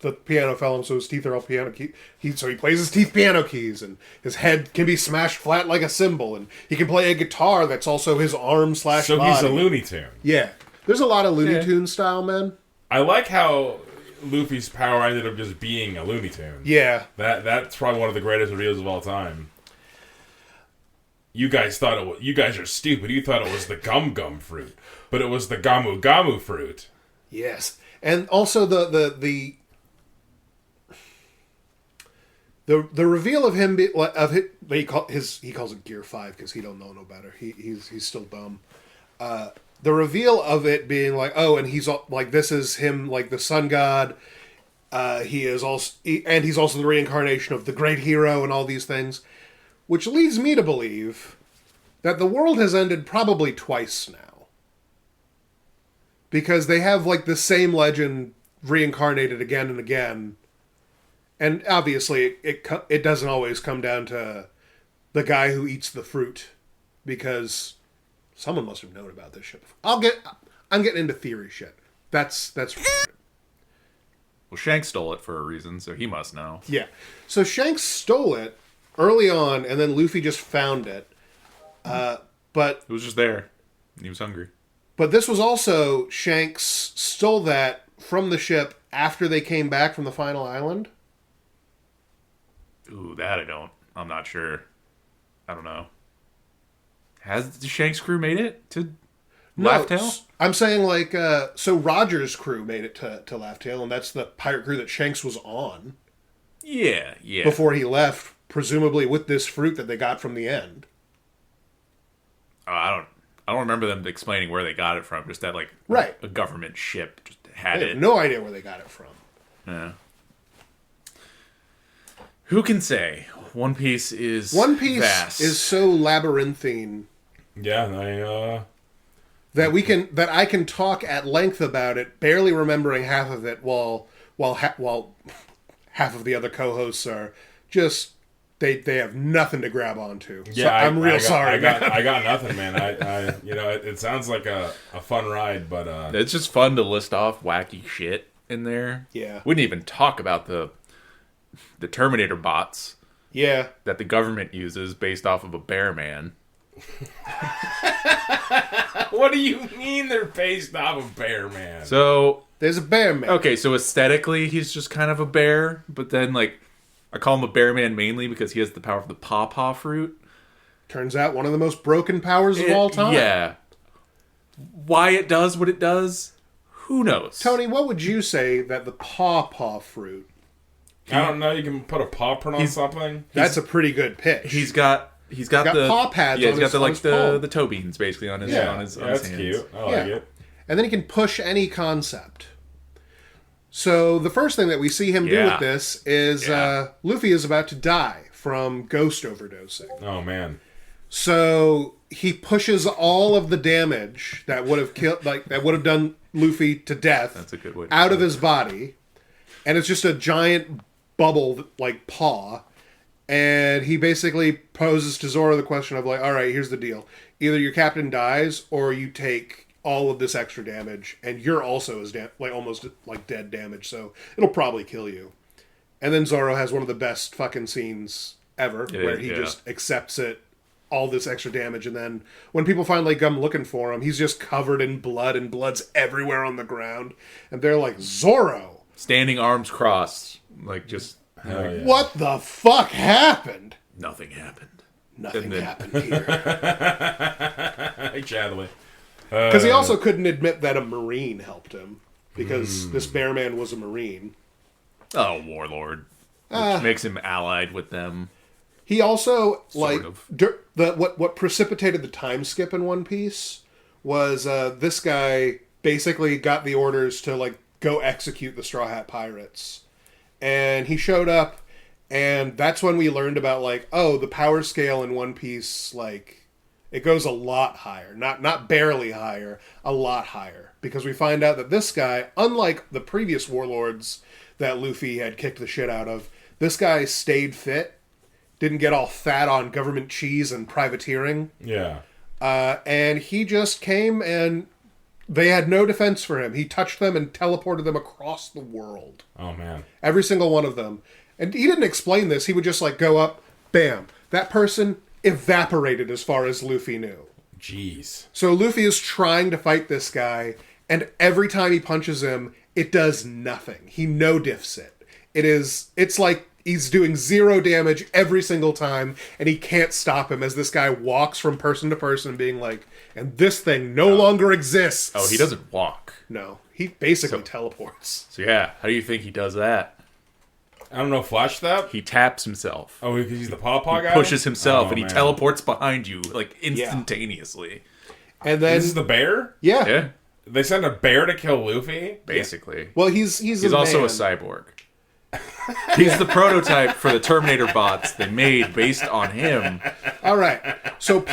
the piano fell him, so his teeth are all piano keys. So he plays his teeth piano keys, and his head can be smashed flat like a cymbal, and he can play a guitar that's also his arm slash So body. he's a Looney Tune. Yeah. There's a lot of Looney Yeah. Tunes style men. I like how Luffy's power ended up just being a Looney Tune. Yeah. That's probably one of the greatest reveals of all time. You guys you guys are stupid. You thought it was the gum gum fruit, but it was the gamu gamu fruit. Yes. And also the reveal of him he calls it Gear 5 because he don't know no better. He's still dumb. The reveal of it being and he's this is him the sun god. He's also the reincarnation of the great hero and all these things, which leads me to believe that the world has ended probably twice now. because they have like the same legend reincarnated again and again, and obviously it doesn't always come down to the guy who eats the fruit, because someone must have known about this shit before. I'm getting into theory shit. That's Well, Shanks stole it for a reason, so he must know. yeah. So Shanks stole it early on, and then Luffy just found it. But It was just there. He was hungry. But this was also, Shanks stole that from the ship after they came back from the final island. Ooh, that I'm not sure. I don't know. Has the Shanks crew made it to Laugh Tale? I'm saying like, so Roger's crew made it to Laugh Tale, and that's the pirate crew that Shanks was on Yeah. before he left, presumably with this fruit that they got from the end. Oh, I don't remember them explaining where they got it from. Just that, like, Right. a government ship just I had have it. no idea where they got it from. Yeah. Who can say? One Piece is vast. is so labyrinthine Yeah, that I can talk at length about it, barely remembering half of it, while half of the other co-hosts are just they have nothing to grab onto. So yeah. I'm real sorry. I got nothing, man. It sounds like a fun ride, but It's just fun to list off wacky shit in there. Yeah. We didn't even talk about the Terminator bots Yeah. that the government uses based off of a bear man. what do you mean they're based off of Bear Man? So, There's a bear man. okay, so aesthetically, he's just kind of a bear, but then, like, I call him a bear man mainly because he has the power of the pawpaw fruit. Turns out one of the most broken powers of all time. Yeah. Why it does what it does, who knows? Tony, what would you say that the pawpaw fruit? I don't know. You can put a paw print on something. That's a pretty good pitch. He's got got the paw pads Yeah, on he's got his- the on like his palm. the toe beans basically on his Yeah. on his That's hands. cute. I like Yeah. it. And then he can push any concept. So the first thing that we see him do Yeah. with this is Yeah. Luffy is about to die from ghost overdosing. Oh man. So he pushes all of the damage that would have killed, like that would have done Luffy to death, That's a good way to out put of his body, and it's just a giant bubble like paw. And he basically poses to Zoro the question of like, all right, here's the deal: either your captain dies, or you take all of this extra damage, and you're also as like almost like dead damage, so it'll probably kill you. And then Zoro has one of the best fucking scenes ever, where he just accepts it, all this extra damage, and then when people finally come looking for him, he's just covered in blood, and blood's everywhere on the ground, and they're like, Zoro, standing arms crossed, like just Hell yeah. what the fuck happened? nothing happened. Nothing And then- happened here. Hey, Chadley. Because he also couldn't admit that a Marine helped him, because this bear man was a Marine. Oh, Warlord, which makes him allied with them. He also, Sort like, of. what precipitated the time skip in One Piece was this guy basically got the orders to, like, go execute the Straw Hat Pirates. And he showed up, and that's when we learned about, like, oh, the power scale in One Piece, like, it goes a lot higher. Not barely higher, a lot higher. Because we find out that this guy, unlike the previous warlords that Luffy had kicked the shit out of, this guy stayed fit, didn't get all fat on government cheese and privateering. Yeah. And he just came, and they had no defense for him. He touched them and teleported them across the world. Oh man. Every single one of them. And he didn't explain this. He would just, like, go up, bam. That person evaporated as far as Luffy knew. Jeez. So Luffy is trying to fight this guy, and every time he punches him, it does nothing. He no diffs it. It's like he's doing 0 damage every single time, and he can't stop him as this guy walks from person to person being like, and this thing no longer exists. Oh, he doesn't walk. No, he basically teleports. So yeah, how do you think he does that? I don't know. Flash that. He taps himself. Oh, because he's the pawpaw guy. Pushes himself, Oh, and he man. teleports behind you like instantaneously. And then, This is the bear. yeah. Yeah, They sent a bear to kill Luffy. basically. Well, he's also man. a cyborg. He's the prototype for the Terminator bots they made based on him. All right. So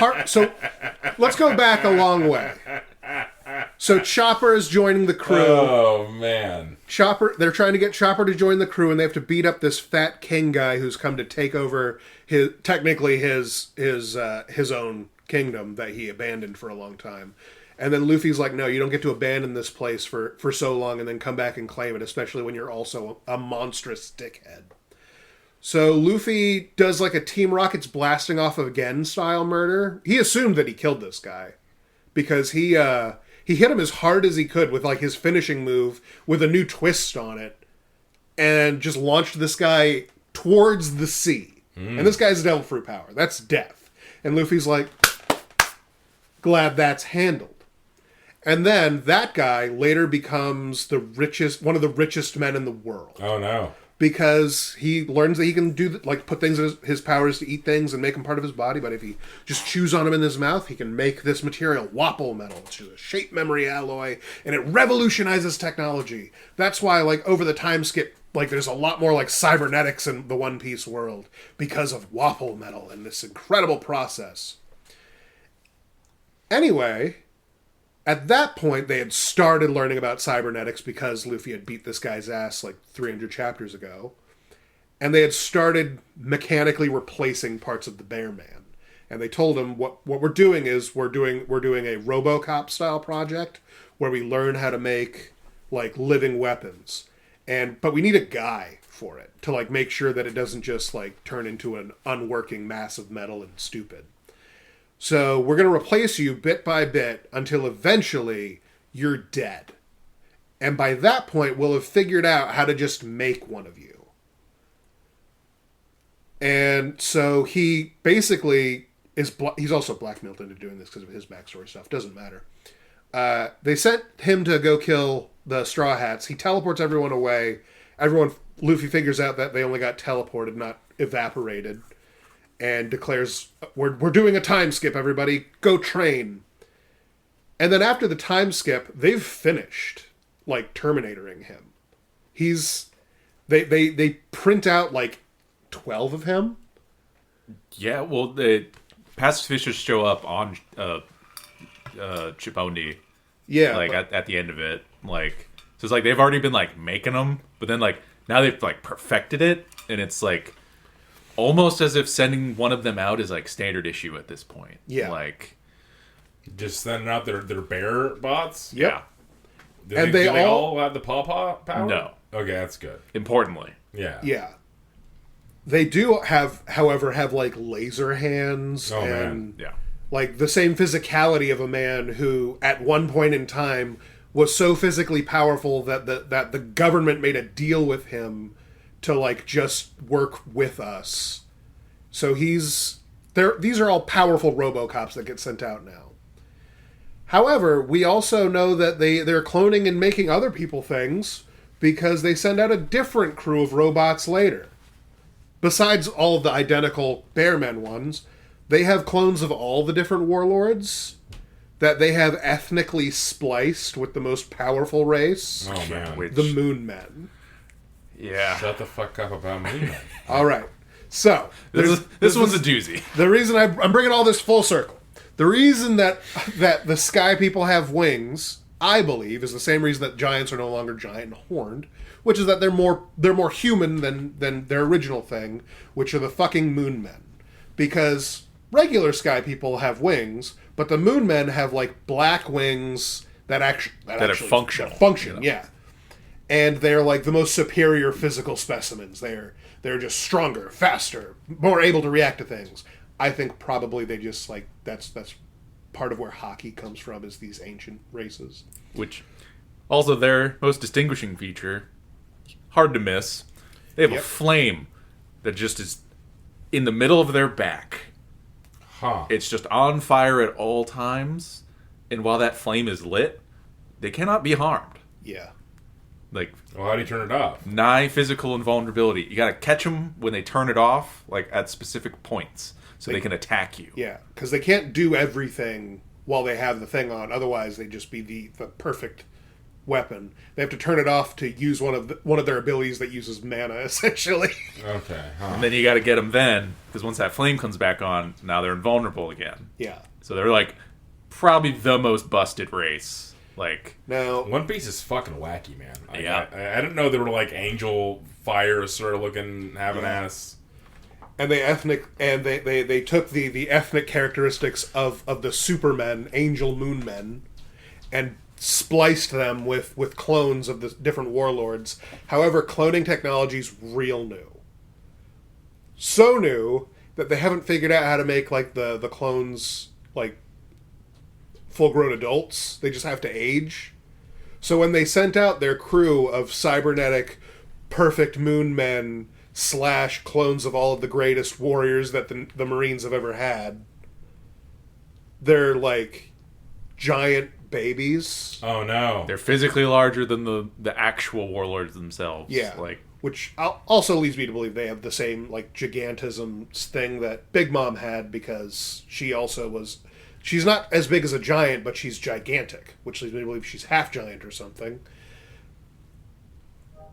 let's go back a long way. So Chopper is joining the crew. Oh man. They're trying to get Chopper to join the crew, and they have to beat up this fat king guy who's come to take over his own kingdom that he abandoned for a long time. And then Luffy's like, no, you don't get to abandon this place for so long and then come back and claim it, especially when you're also a monstrous dickhead. So Luffy does like a Team Rocket's blasting off again style murder. He assumed that he killed this guy because he hit him as hard as he could with like his finishing move with a new twist on it and just launched this guy towards the sea. And this guy's devil fruit power. That's death. And Luffy's like, glad that's handled. And then that guy later becomes one of the richest men in the world. Oh no. Because he learns that he can do put things in his powers to eat things and make them part of his body. But if he just chews on them in his mouth, he can make this material Wapple metal, which is a shape memory alloy, and it revolutionizes technology. That's why over the time skip, there's a lot more cybernetics in the One Piece world because of Wapple metal and this incredible process. Anyway, at that point, they had started learning about cybernetics because Luffy had beat this guy's ass 300 chapters ago. And they had started mechanically replacing parts of the Bear Man. And they told him, what we're doing is we're doing a RoboCop style project where we learn how to make living weapons. But we need a guy for it to make sure that it doesn't just turn into an unworking mass of metal and stupid. So we're going to replace you bit by bit until eventually you're dead. And by that point, we'll have figured out how to just make one of you. And so he basically he's also blackmailed into doing this because of his backstory stuff. Doesn't matter. They sent him to go kill the Straw Hats. He teleports everyone away. Luffy figures out that they only got teleported, not evaporated. And declares, we're doing a time skip, everybody. Go train. And then after the time skip, they've finished, Terminatoring him. They print out, 12 of him. Yeah, well, the pacifisters show up on Chipondi. Yeah. At the end of it. So it's they've already been, making them. But then, now they've, perfected it. And it's, almost as if sending one of them out is standard issue at this point. Yeah. Just sending out their bear bots? Yeah. Do they all have the paw power? No. Okay, that's good. Importantly. Yeah. Yeah. They do however, have laser hands and man. Yeah. The same physicality of a man who at one point in time was so physically powerful that the government made a deal with him to just work with us. So these are all powerful RoboCops that get sent out now. However, we also know that they're cloning and making other people things because they send out a different crew of robots later. Besides all of the identical Bearmen ones, they have clones of all the different warlords that they have ethnically spliced with the most powerful race. Oh man. The Moon Men. Yeah. Shut the fuck up about me. All right. So this one's a doozy. The reason I'm bringing all this full circle. The reason that the sky people have wings, I believe, is the same reason that giants are no longer giant and horned, which is that they're more human than their original thing, which are the fucking Moon Men. Because regular sky people have wings, but the Moon Men have black wings that actually function. Yeah. And they're the most superior physical specimens. They're just stronger, faster, more able to react to things. I think probably they just that's part of where hockey comes from, is these ancient races. Which also their most distinguishing feature, hard to miss. They have a flame that just is in the middle of their back. Huh. It's just on fire at all times, and while that flame is lit, they cannot be harmed. Yeah. Well, how do you turn it off? Nigh physical invulnerability. You gotta catch them when they turn it off, at specific points, so they can attack you. Yeah, because they can't do everything while they have the thing on. Otherwise, they'd just be the perfect weapon. They have to turn it off to use one of their abilities that uses mana, essentially. Okay. Huh. And then you gotta get them then, because once that flame comes back on, now they're invulnerable again. Yeah. So they're probably the most busted race. Like, Now, One Piece is fucking wacky, man. Yeah. I didn't know they were like angel fire sort of looking, having ass. and they took the ethnic characteristics of the Supermen, Angel Moon Men, and spliced them with clones of the different warlords. However, cloning technology's real new. So new that they haven't figured out how to make like the clones like full-grown adults. They just have to age. So when they sent out their crew of cybernetic perfect moon men / clones of all of the greatest warriors that the Marines have ever had, they're like giant babies. Oh no. they're physically larger than the actual warlords themselves. Yeah. Like, Which also leads me to believe they have the same like gigantism thing that Big Mom had, because she also was. She's not as big as a giant, but she's gigantic, which leads me to believe she's half giant or something.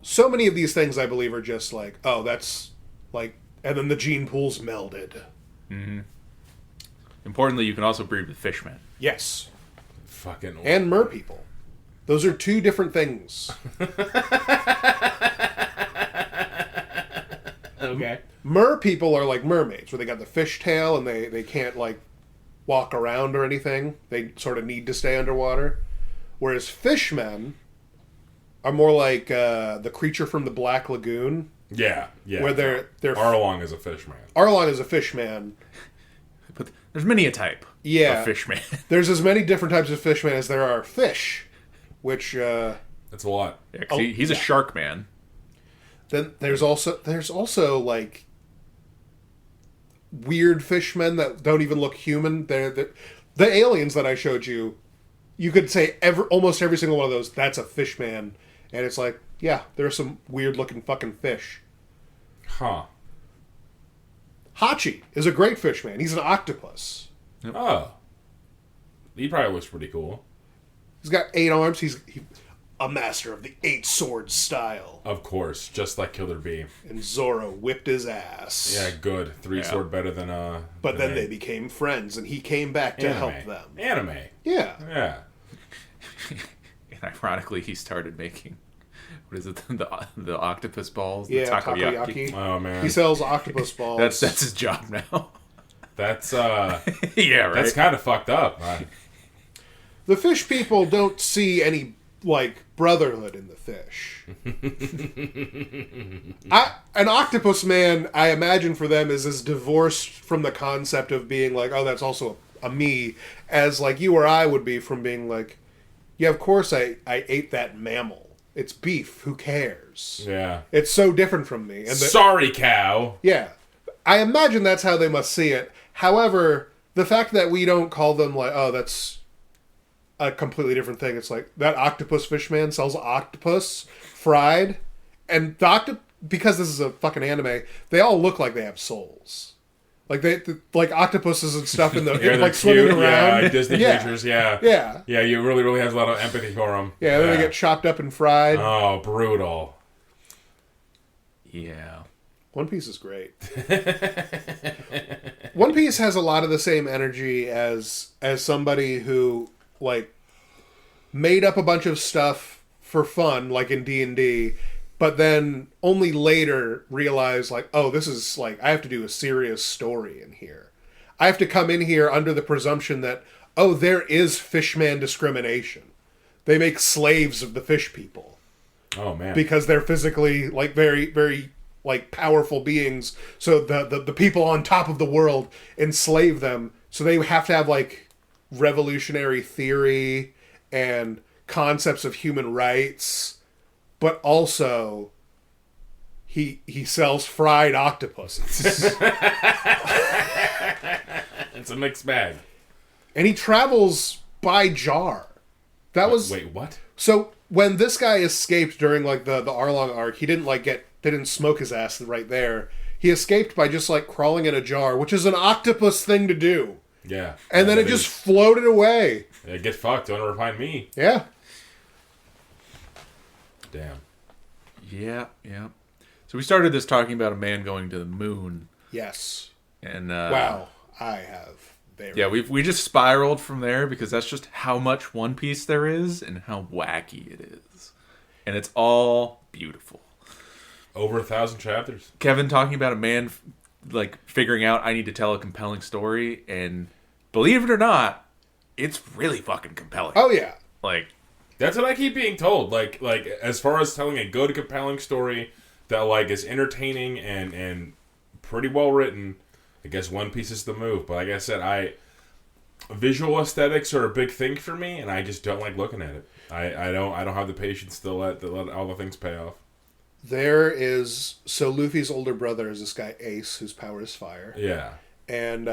So many of these things, I believe, are just like, oh, that's like, and then the gene pools melded. importantly, you can also breed with fishmen. Yes. Fucking. And mer people. Those are two different things. Okay. Mer people are like mermaids, where they got the fish tail and they can't like walk around or anything. They sort of need to stay underwater. Whereas fishmen are more like the creature from the Black Lagoon, Yeah. Yeah. where they're Arlong is a fish man. Arlong is a fishman. But there's many a type Yeah. of fishman. There's as many different types of fishmen as there are fish, which That's a lot. Yeah, 'cause he's a shark man. then there's also like weird fishmen that don't even look human. They're the aliens that I showed you. You could say almost every single one of those. That's a fish man, and it's like, yeah, there are some weird looking fucking fish. Huh. Hachi is a great fish man. He's an octopus. Oh. He probably looks pretty cool. He's got 8 arms. He's a master of the 8 swords style. Of course, just like Killer Bee. And Zoro whipped his ass. Yeah, good. 3 sword better than But than then they became friends, and he came back to help them. Anime. Yeah. Yeah. And ironically, he started making, what is it, the octopus balls? The Yeah, takoyaki. takoyaki. Oh man. He sells octopus balls. That's his job now. That's Yeah, right. that's kind of fucked up. The fish people don't see any like brotherhood in the fish. An octopus man, I imagine for them, is as divorced from the concept of being like, oh, that's also a me, as like you or I would be from being like, yeah, of course I ate that mammal. It's beef. Who cares? Yeah. It's so different from me. And Sorry, cow. yeah, I imagine that's how they must see it. However, the fact that we don't call them like, oh, that's a completely different thing. It's like that octopus fish man sells octopus fried, and because this is a fucking anime, they all look like they have souls. Like like octopuses and stuff in the Yeah, like they're swimming cute. Yeah, around. like Disney Yeah. creatures. Yeah. Yeah, Yeah, you really have a lot of empathy for them. yeah. Then they get chopped up and fried. Oh, brutal. Yeah. One Piece is great. One Piece has a lot of the same energy as somebody who like made up a bunch of stuff for fun, like in D&D, but then only later realized like, oh, this is like, I have to do a serious story in here. I have to come in here under the presumption that, oh, there is fishman discrimination. They make slaves of the fish people Oh man. because they're physically like very, very like powerful beings. So the people on top of the world enslave them. So they have to have like revolutionary theory and concepts of human rights, but also he sells fried octopuses. It's a mixed bag. And he travels by jar. That was Wait, what? so when this guy escaped during like the Arlong arc, he didn't like they didn't smoke his ass right there. He escaped by just like crawling in a jar, which is an octopus thing to do. Yeah. And then it just floated away. Yeah, get fucked. Don't ever find me. Yeah. Damn. Yeah, yeah. So we started this talking about a man going to the moon. Yes. And Wow. I have Yeah, we just spiraled from there because that's just how much One Piece there is and how wacky it is. And it's all beautiful. Over 1,000 chapters. Kevin talking about a man like figuring out I need to tell a compelling story, and believe it or not, it's really fucking compelling. Oh yeah. Like, that's what I keep being told. Like as far as telling a good, compelling story that like is entertaining and pretty well written, I guess One Piece is the move. But like I said, visual aesthetics are a big thing for me, and I just don't like looking at it. I don't have the patience to let all the things pay off. So Luffy's older brother is this guy Ace, whose power is fire. Yeah. And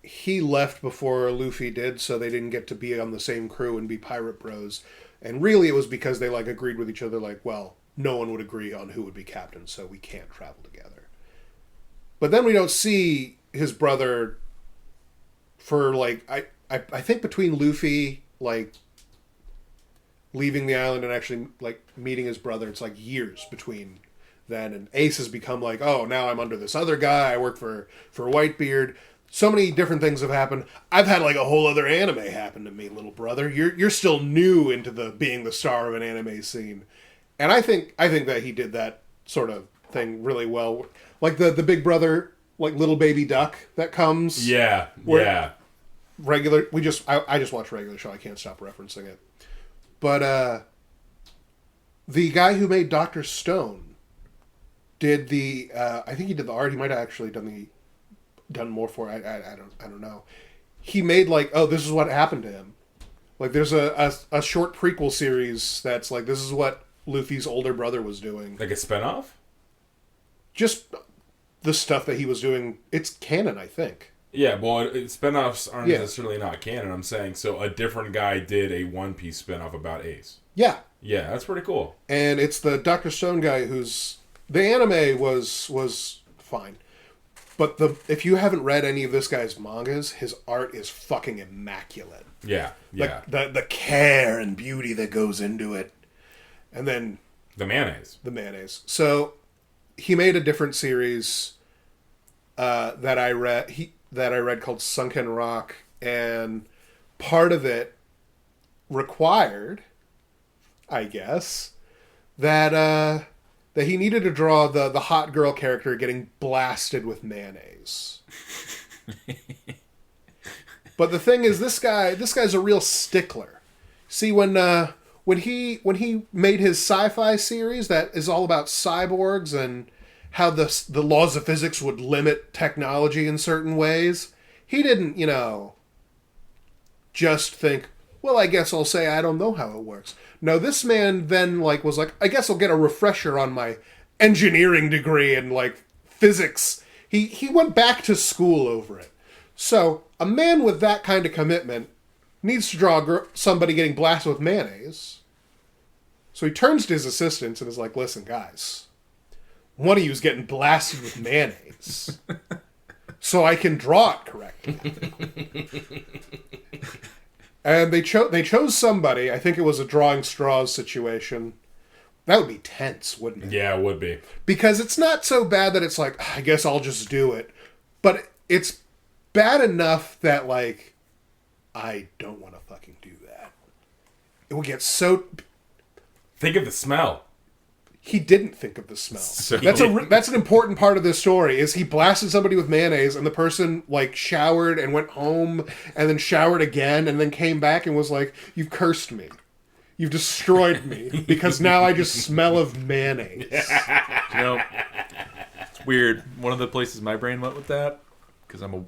he left before Luffy did, so they didn't get to be on the same crew and be pirate bros. And really, it was because they like agreed with each other, like, well, no one would agree on who would be captain, so we can't travel together. But then we don't see his brother for like I think between Luffy like leaving the island and actually like meeting his brother, it's like years between then, and Ace has become like, oh, now I'm under this other guy, I work for Whitebeard. So many different things have happened. I've had like a whole other anime happen to me, little brother. You're still new into being the star of an anime scene. And I think that he did that sort of thing really well. Like the Big Brother, like little baby duck that comes. Yeah. Regular I just watch regular show, I can't stop referencing it. But the guy who made Dr. Stone did the I think he did the art. He might have actually done more for it. I don't know. He made like, oh, this is what happened to him. Like there's a short prequel series that's like, this is what Luffy's older brother was doing. Like a spinoff? Just the stuff that he was doing. It's canon, I think. Yeah, well, spinoffs aren't necessarily not canon. I'm saying, so a different guy did a One Piece spinoff about Ace. Yeah. Yeah, that's pretty cool. And it's the Dr. Stone guy who's... The anime was fine. But if you haven't read any of this guy's mangas, his art is fucking immaculate. Yeah. Like the care and beauty that goes into it. And then... The mayonnaise. So, he made a different series that I read called Sunken Rock, and part of it required, I guess, that he needed to draw the hot girl character getting blasted with mayonnaise. But the thing is, this guy's a real stickler. See, when he made his sci-fi series that is all about cyborgs and how the laws of physics would limit technology in certain ways, he didn't, just think, well, I guess I'll say I don't know how it works. No, this man then was like, I guess I'll get a refresher on my engineering degree and physics. He went back to school over it. So a man with that kind of commitment needs to draw somebody getting blasted with mayonnaise. So he turns to his assistants and is like, listen, guys, one of you is getting blasted with mayonnaise so I can draw it correctly. And they chose somebody. I think it was a drawing straws situation. That would be tense, wouldn't it? Yeah, it would be. Because it's not so bad that it's like, I guess I'll just do it. But it's bad enough that, I don't want to fucking do that. It will get so... Think of the smell. He didn't think of the smell. So that's an important part of this story, is he blasted somebody with mayonnaise, and the person, showered and went home, and then showered again, and then came back and was like, you've cursed me. You've destroyed me, because now I just smell of mayonnaise. It's weird. One of the places my brain went with that, because I'm a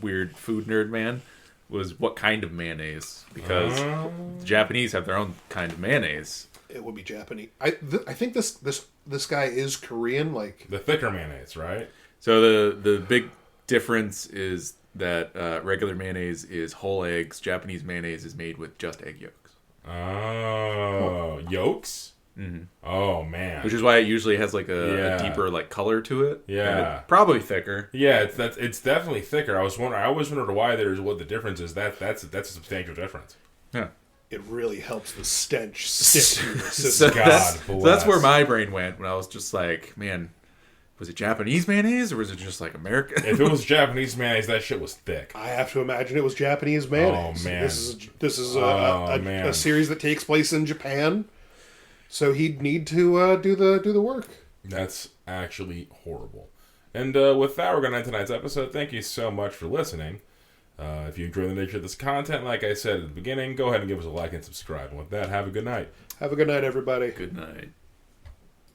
weird food nerd man, was what kind of mayonnaise. Because the Japanese have their own kind of mayonnaise. It would be Japanese. I think this guy is Korean. The thicker mayonnaise, right? So the big difference is that regular mayonnaise is whole eggs. Japanese mayonnaise is made with just egg yolks. Oh, yolks? Mm-hmm. Oh, man. Which is why it usually has a deeper color to it. Yeah, and probably thicker. Yeah, it's definitely thicker. I always wondered why what the difference is. That's a substantial difference. Yeah. It really helps the stench stick to your system. So that's where my brain went when I was just like, man, Was it Japanese mayonnaise or was it just like American? If it was Japanese mayonnaise, that shit was thick. I have to imagine it was Japanese mayonnaise. Oh, man. This is man. a series that takes place in Japan, so he'd need to do the work. That's actually horrible. And with that, we're going to end tonight's episode. Thank you so much for listening. If you enjoy the nature of this content, like I said at the beginning, go ahead and give us a like and subscribe. And with that, have a good night. Have a good night, everybody. Good night.